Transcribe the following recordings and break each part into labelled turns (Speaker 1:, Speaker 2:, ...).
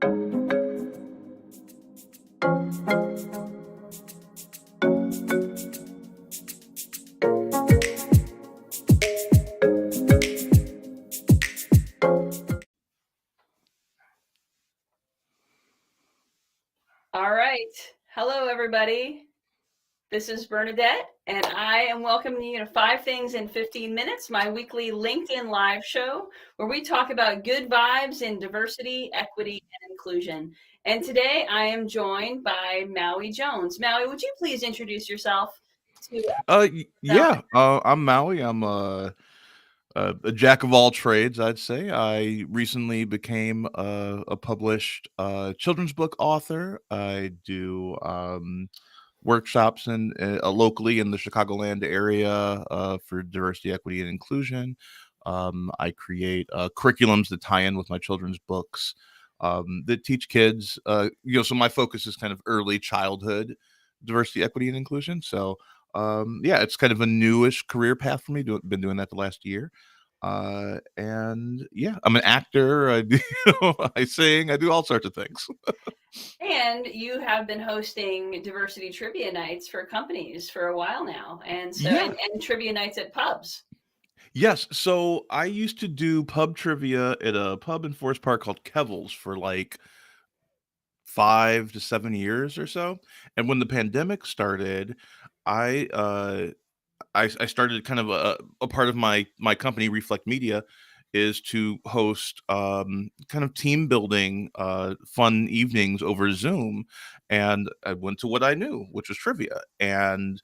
Speaker 1: All right. Hello, everybody. This is Bernadette, and I am welcoming you to 5 Things in 15 Minutes, my weekly LinkedIn live show where we talk about good vibes in diversity, equity, and inclusion. And today I am joined by Maui Jones. Maui, would you please introduce yourself to
Speaker 2: Yeah. I'm Maui. I'm a jack of all trades, I'd say. I recently became a published children's book author. I do workshops locally in the Chicagoland area for diversity, equity, and inclusion. I create curriculums that tie in with my children's books that teach kids. So my focus is kind of early childhood diversity, equity, and inclusion. So yeah, it's kind of a newish career path for me. Been doing that the last year. And yeah, I'm an actor. I sing. I do all sorts of things.
Speaker 1: And you have been hosting diversity trivia nights for companies for a while now, and so
Speaker 2: Yeah.
Speaker 1: and trivia nights at pubs.
Speaker 2: Yes. So I used to do pub trivia at a pub in Forest Park called Kevel's for like 5 to 7 years or so. And when the pandemic started, I I started kind of a part of my company, Reflect Media, is to host kind of team building fun evenings over Zoom. And I went to what I knew, which was trivia. And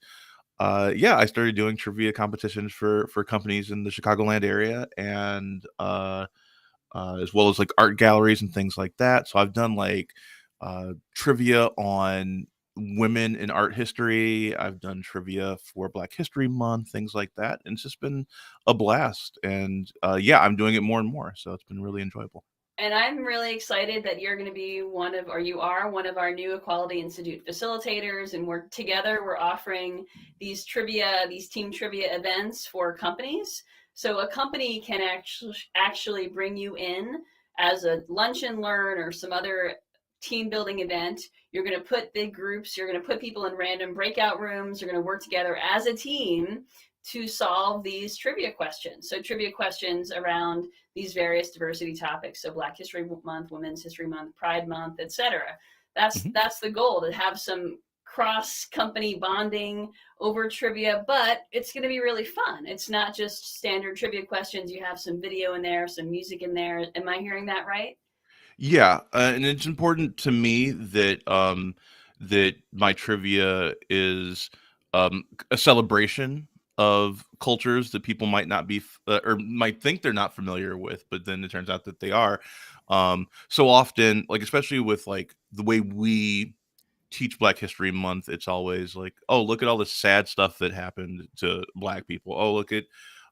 Speaker 2: yeah, I started doing trivia competitions for companies in the Chicagoland area, and as well as like art galleries and things like that. So I've done like trivia on women in art history. I've done trivia for Black History Month, things like that, and it's just been a blast. And yeah, I'm doing it more and more, so it's been really enjoyable.
Speaker 1: And I'm really excited that you're going to be you are one of our new Equality Institute facilitators. And we're offering these team trivia events for companies. So a company can actually bring you in as a lunch and learn or some other team building event. You're going to put big groups, you're going to put people in random breakout rooms, you're going to work together as a team to solve these trivia questions. So trivia questions around these various diversity topics. So Black History Month, Women's History Month, Pride Month, etc. That's
Speaker 2: Mhm.
Speaker 1: that's the goal, to have some cross company bonding over trivia, but it's going to be really fun. It's not just standard trivia questions. You have some video in there, some music in there. Am I hearing that right?
Speaker 2: Yeah, and it's important to me that my trivia is a celebration of cultures that people might not be or might think they're not familiar with, but then it turns out that they are. So often, like especially with like the way we teach Black History Month, it's always like, oh, look at all the sad stuff that happened to Black people. Oh, look at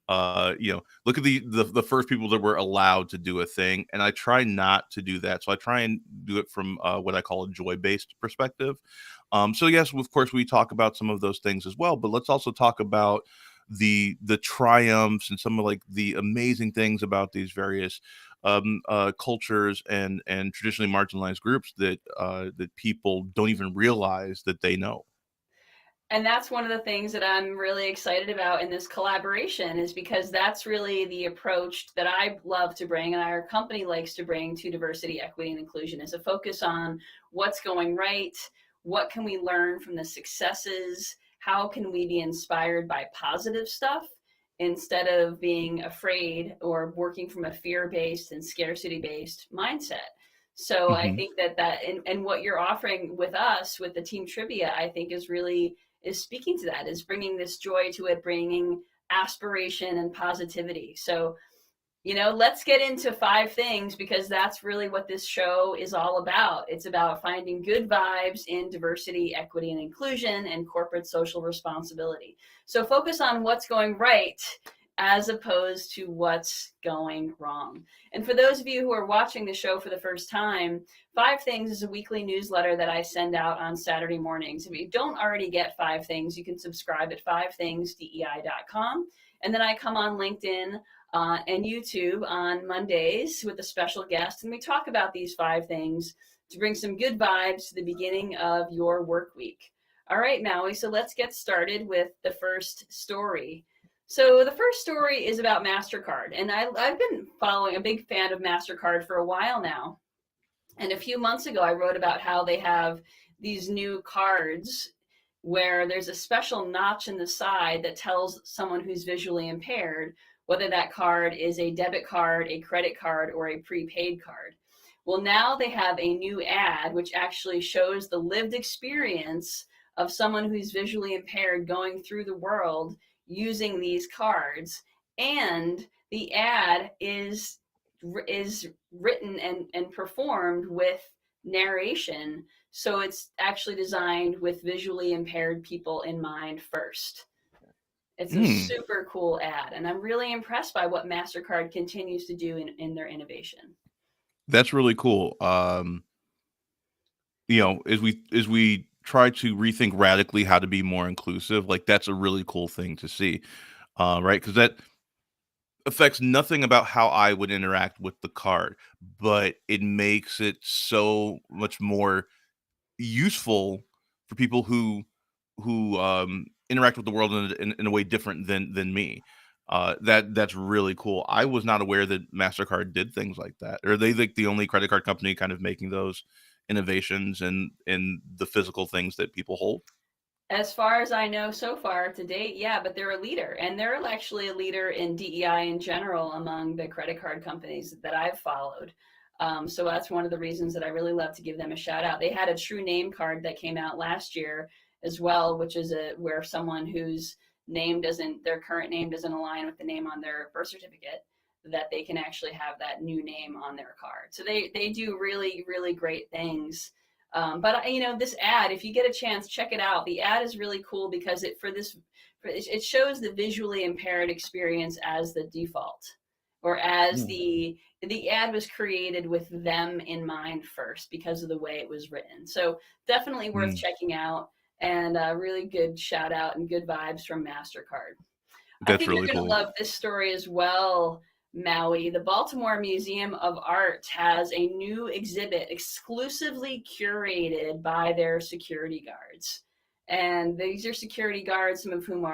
Speaker 2: the first people that were allowed to do a thing. And I try not to do that. So I try and do it from what I call a joy-based perspective. So yes, of course, we talk about some of those things as well, but let's also talk about the triumphs and some of like the amazing things about these various cultures and traditionally marginalized groups that people don't even realize that they know.
Speaker 1: And that's one of the things that I'm really excited about in this collaboration, is because that's really the approach that I love to bring and our company likes to bring to diversity, equity, and inclusion, is a focus on what's going right, what can we learn from the successes, how can we be inspired by positive stuff instead of being afraid or working from a fear-based and scarcity-based mindset. So I
Speaker 2: Hmm.
Speaker 1: think and what you're offering with us with the team trivia, I think is speaking to that, is bringing this joy to it, bringing aspiration and positivity. So, let's get into 5 things, because that's really what this show is all about. It's about finding good vibes in diversity, equity, and inclusion and corporate social responsibility. So focus on what's going right as opposed to what's going wrong. And for those of you who are watching the show for the first time, 5 Things is a weekly newsletter that I send out on Saturday mornings. If you don't already get 5 Things, you can subscribe at 5thingsdei.com. And then I come on LinkedIn and YouTube on Mondays with a special guest. And we talk about these 5 things to bring some good vibes to the beginning of your work week. All right, Maui, so let's get started with the first story. So the first story is about MasterCard. And I've been following a big fan of MasterCard for a while now. And a few months ago, I wrote about how they have these new cards where there's a special notch in the side that tells someone who's visually impaired whether that card is a debit card, a credit card, or a prepaid card. Well, now they have a new ad which actually shows the lived experience of someone who's visually impaired going through the world using these cards. And the ad is written and performed with narration. So it's actually designed with visually impaired people in mind first. It's a super cool ad, and I'm really impressed by what MasterCard continues to do in their innovation.
Speaker 2: That's really cool. As we try to rethink radically how to be more inclusive, like that's a really cool thing to see, right? Because that affects nothing about how I would interact with the card, but it makes it so much more useful for people who interact with the world in a way different than me. That's really cool. I was not aware that MasterCard did things like that. Are they like the only credit card company kind of making those innovations and in the physical things that people hold?
Speaker 1: As far as I know so far to date, yeah, but they're a leader, and they're actually a leader in DEI in general among the credit card companies that I've followed. So that's one of the reasons that I really love to give them a shout out. They had a true name card that came out last year as well, which is where someone whose their current name doesn't align with the name on their birth certificate, that they can actually have that new name on their card. So they do really, really great things. But this ad, if you get a chance, check it out. The ad is really cool because it shows the visually impaired experience as the default, or as the ad was created with them in mind first because of the way it was written. So definitely worth checking out, and a really good shout out and good vibes from MasterCard. I
Speaker 2: That's
Speaker 1: think you're
Speaker 2: really
Speaker 1: going to
Speaker 2: cool.
Speaker 1: love this story as well, Maui. The Baltimore Museum of Art has a new exhibit exclusively curated by their security guards. And these are security guards, some of whom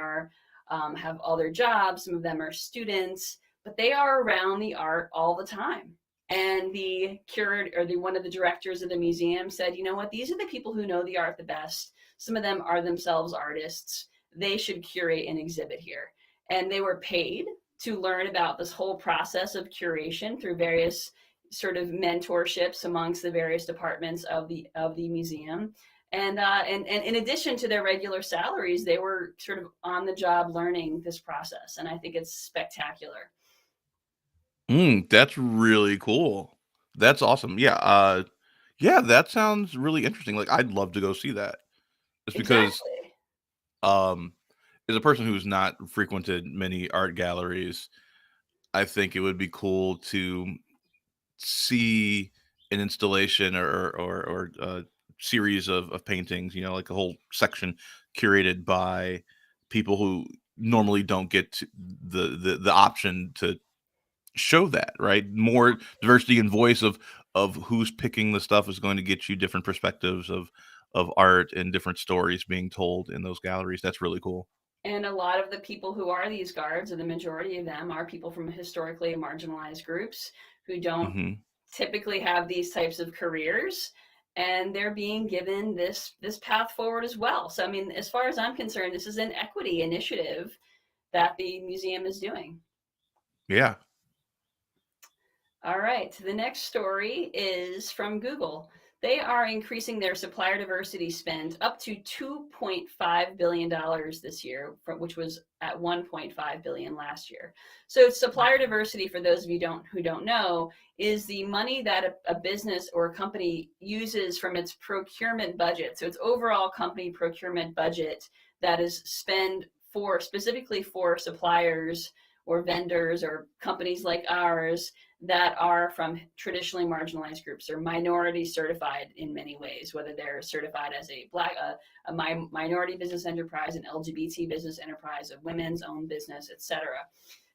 Speaker 1: have all their jobs, some of them are students, but they are around the art all the time. And the curator, or one of the directors of the museum, said, you know what, these are the people who know the art the best. Some of them are themselves artists. They should curate an exhibit here. And they were paid to learn about this whole process of curation through various sort of mentorships amongst the various departments of the museum. And in addition to their regular salaries, they were sort of on the job learning this process. And I think it's spectacular.
Speaker 2: That's really cool. That's awesome. Yeah, that sounds really interesting. Like I'd love to go see that. Just because
Speaker 1: Exactly.
Speaker 2: um as a person who's not frequented many art galleries, I think it would be cool to see an installation or series of paintings, like a whole section curated by people who normally don't get the option to show that, right? More diversity and voice of who's picking the stuff is going to get you different perspectives of art and different stories being told in those galleries. That's really cool.
Speaker 1: And a lot of the people who are these guards, or the majority of them, are people from historically marginalized groups who don't
Speaker 2: Hmm.
Speaker 1: typically have these types of careers, and they're being given this path forward as well. So I mean, as far as I'm concerned, this is an equity initiative that the museum is doing.
Speaker 2: Yeah.
Speaker 1: All right, the next story is from Google. They are increasing their supplier diversity spend up to $2.5 billion this year, which was at $1.5 billion last year. So supplier diversity, for those of you who don't know, is the money that a business or a company uses from its procurement budget. So its overall company procurement budget that is spent specifically for suppliers or vendors or companies like ours that are from traditionally marginalized groups or minority certified in many ways, whether they're certified as a minority business enterprise, an LGBT business enterprise, a women's owned business, etc.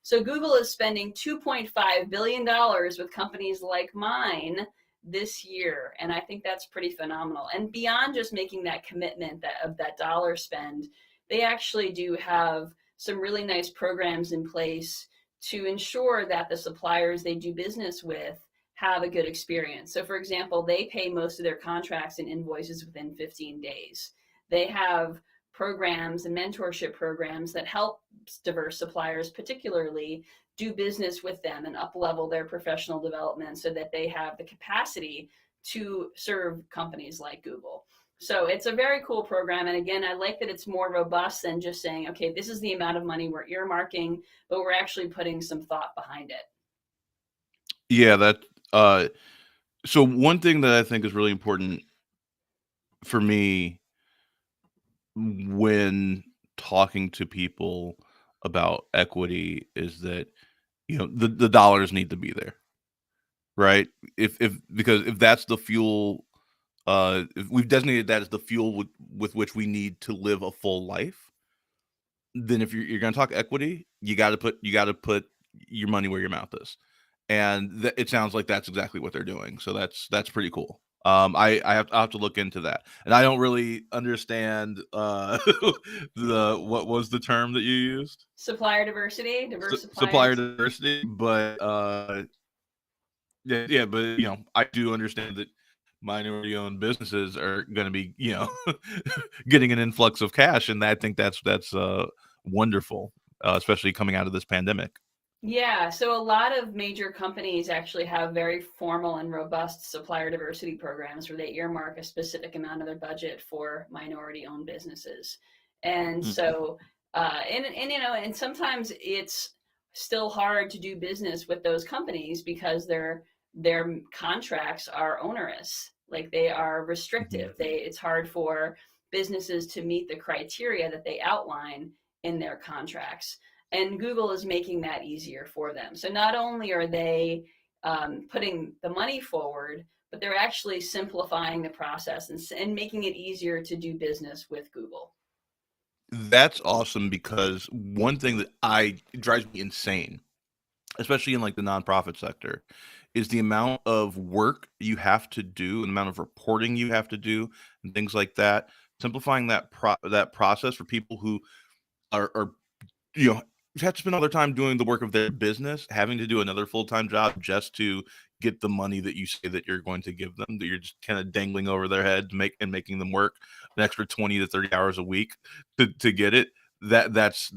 Speaker 1: So Google is spending $2.5 billion with companies like mine this year. And I think that's pretty phenomenal. And beyond just making that commitment of that dollar spend, they actually do have some really nice programs in place to ensure that the suppliers they do business with have a good experience. So for example, they pay most of their contracts and invoices within 15 days. They have programs and mentorship programs that help diverse suppliers particularly do business with them and up level their professional development so that they have the capacity to serve companies like Google. So it's a very cool program. And again, I like that it's more robust than just saying, okay, this is the amount of money we're earmarking, but we're actually putting some thought behind it.
Speaker 2: Yeah, that uh so one thing that I think is really important for me when talking to people about equity is that, the dollars need to be there, right? If because if that's the fuel, if we've designated that as the fuel with which we need to live a full life, then if you're gonna talk equity, you gotta put your money where your mouth is. And it sounds like that's exactly what they're doing. So that's pretty cool. I'll have to look into that, and I don't really understand the what was the term that you used?
Speaker 1: Supplier diversity, diverse
Speaker 2: Supplier
Speaker 1: suppliers.
Speaker 2: diversity, but yeah, yeah, but I do understand that minority-owned businesses are going to be getting an influx of cash, and I think that's wonderful, especially coming out of this pandemic.
Speaker 1: Yeah, so a lot of major companies actually have very formal and robust supplier diversity programs where they earmark a specific amount of their budget for minority-owned businesses. And
Speaker 2: Mm.
Speaker 1: so, and sometimes it's still hard to do business with those companies because their contracts are onerous, like they are
Speaker 2: Mhm.
Speaker 1: restrictive. It's hard for businesses to meet the criteria that they outline in their contracts, and Google is making that easier for them. So not only are they putting the money forward, but they're actually simplifying the process and making it easier to do business with Google.
Speaker 2: That's awesome because one thing that I it drives me insane, especially in like the nonprofit sector, is the amount of work you have to do and the amount of reporting you have to do and things like that. Simplifying that process for people who are you know, have to spend all their time doing the work of their business, having to do another full-time job just to get the money that you say that you're going to give them, that you're just kind of dangling over their head to making them work an extra 20 to 30 hours a week to get it. That's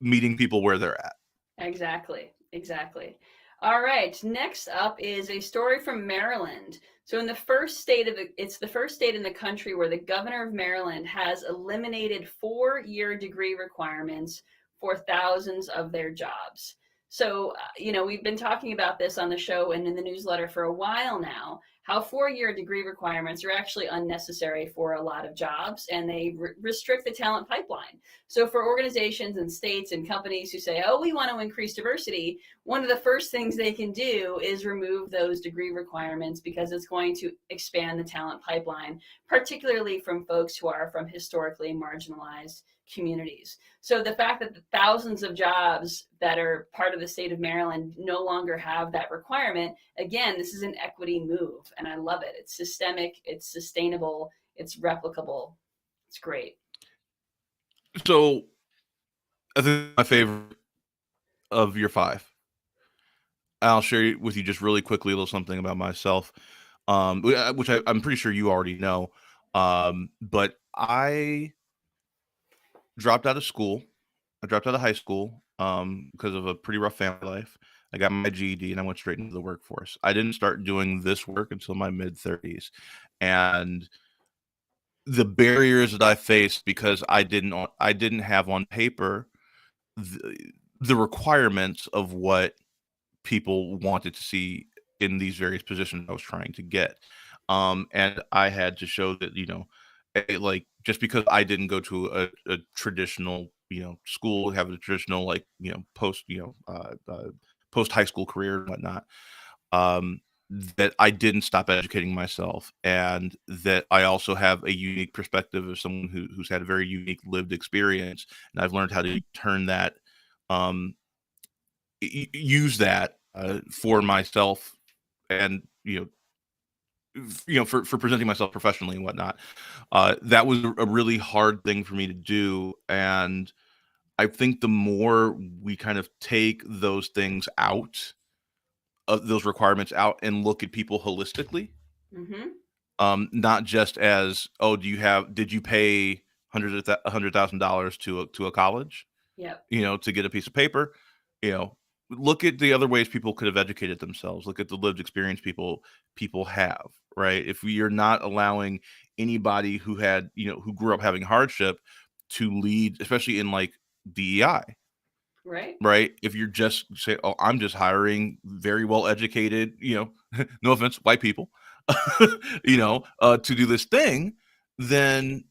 Speaker 2: meeting people where they're at.
Speaker 1: Exactly, exactly. All right, next up is a story from Maryland. So in the first state it's the first state in the country where the governor of Maryland has eliminated 4-year degree requirements for thousands of their jobs. So, we've been talking about this on the show and in the newsletter for a while now, how 4-year degree requirements are actually unnecessary for a lot of jobs and they restrict the talent pipeline. So for organizations and states and companies who say, oh, we want to increase diversity, one of the first things they can do is remove those degree requirements because it's going to expand the talent pipeline, particularly from folks who are from historically marginalized communities. So the fact that the thousands of jobs that are part of the state of Maryland no longer have that requirement, again, this is an equity move, and I love it. It's systemic, it's sustainable, it's replicable. It's great.
Speaker 2: So I think my favorite of your five. I'll share with you just really quickly a little something about myself, which I'm pretty sure you already know. But I dropped out of school. I dropped out of high school because of a pretty rough family life. I got my GED and I went straight into the workforce. I didn't start doing this work until my mid 30s. And the barriers that I faced because I didn't have on paper the, the requirements of what people wanted to see in these various positions I was trying to get. And I had to show that, like just because I didn't go to a traditional, school, have a traditional like, post high school career and whatnot, um, that I didn't stop educating myself, and that I also have a unique perspective of someone who's had a very unique lived experience, and I've learned how to turn that um, use that for myself, and for presenting myself professionally and whatnot. That was a really hard thing for me to do, and I think the more we kind of take those things out, those requirements out, and look at people holistically,
Speaker 1: Mm-hmm.
Speaker 2: not just as, oh, did you pay $100,000 to a college,
Speaker 1: Yep.
Speaker 2: to get a piece of paper, you know, look at the other ways people could have educated themselves. Look at the lived experience people have, right? If we are not allowing anybody who grew up having hardship to lead, especially in like DEI,
Speaker 1: Right.
Speaker 2: right? If you're just say, oh, I'm just hiring very well educated, no offense, white people, to do this thing, then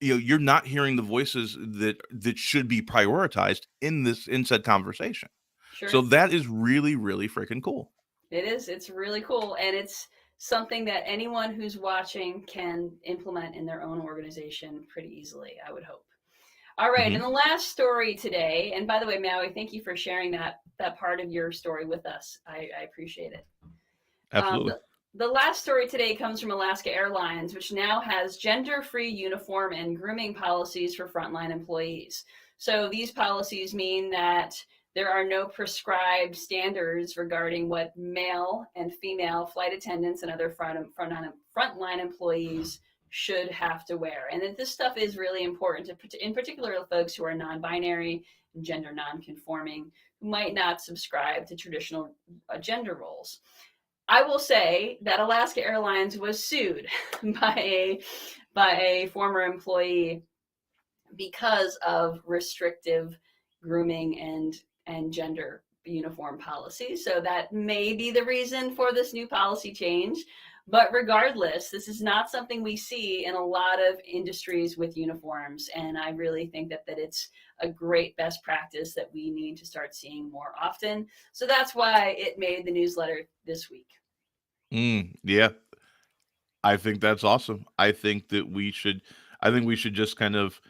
Speaker 2: you're not hearing the voices that should be prioritized in said conversation. So
Speaker 1: Sure.
Speaker 2: that is really, really freaking cool.
Speaker 1: It is. It's really cool. And it's something that anyone who's watching can implement in their own organization pretty easily, I would hope. All right. And
Speaker 2: Hmm.
Speaker 1: the last story today, and by the way, Maui, thank you for sharing that part of your story with us. I appreciate it. Um,
Speaker 2: Absolutely.
Speaker 1: the, the last story today comes from Alaska Airlines, which now has gender-free uniform and grooming policies for frontline employees. So these policies mean that there are no prescribed standards regarding what male and female flight attendants and other frontline employees should have to wear. And that this stuff is really important, in particular, folks who are non-binary, gender non-conforming, who might not subscribe to traditional gender roles. I will say that Alaska Airlines was sued by a former employee because of restrictive grooming and gender uniform policies. So that may be the reason for this new policy change. But regardless, this is not something we see in a lot of industries with uniforms. And I really think that it's a great best practice that we need to start seeing more often. So that's why it made the newsletter this week.
Speaker 2: Yeah, I think that's awesome. I think we should just kind of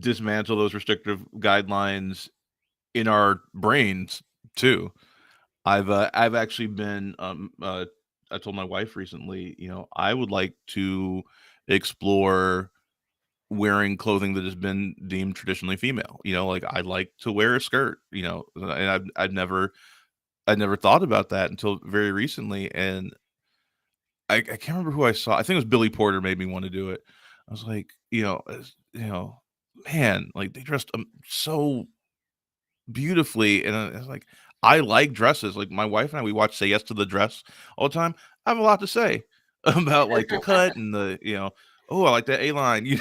Speaker 2: dismantle those restrictive guidelines in our brains too. I've actually been I told my wife recently, I would like to explore wearing clothing that has been deemed traditionally female. Like I like to wear a skirt, and I'd never thought about that until very recently. And I can't remember who I saw. I think it was Billy Porter made me want to do it. I was like, man, like they dressed so beautifully, and it's like, I like dresses. Like, my wife and I, we watch Say Yes to the Dress all the time. I have a lot to say about, like, the cut and "Oh, I like that A-line,"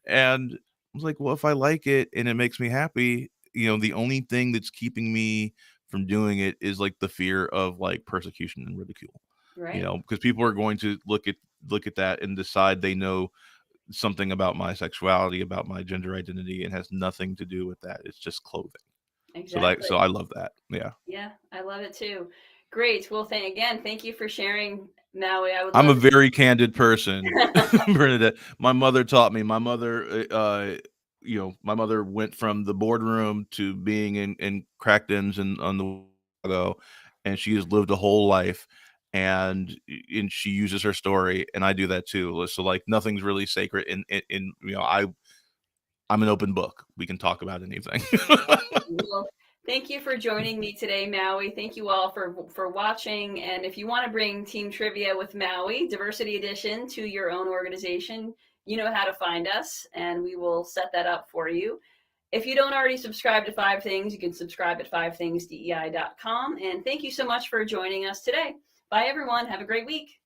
Speaker 2: and I was like, "Well, if I like it and it makes me happy, the only thing that's keeping me from doing it is, like, the fear of, like, persecution and ridicule."
Speaker 1: Right.
Speaker 2: Because people are going to look at that and decide they know something about my sexuality, about my gender identity, and has nothing to do with that. It's just clothing. So
Speaker 1: Exactly.
Speaker 2: I love that. Yeah.
Speaker 1: Yeah, I love it too. Great. Well, thank you for sharing, Maui. I would
Speaker 2: I'm a
Speaker 1: love
Speaker 2: very candid person,
Speaker 1: to.
Speaker 2: Bernadette. My mother taught me. My mother went from the boardroom to being in crack dens and on the Chicago, and she has lived a whole life, and she uses her story, and I do that too. So like nothing's really sacred, I'm an open book. We can talk about anything.
Speaker 1: Well, thank you for joining me today, Maui. Thank you all for watching. And if you want to bring Team Trivia with Maui, Diversity Edition, to your own organization, you know how to find us, and we will set that up for you. If you don't already subscribe to Five Things, you can subscribe at fivethingsdei.com. And thank you so much for joining us today. Bye, everyone. Have a great week.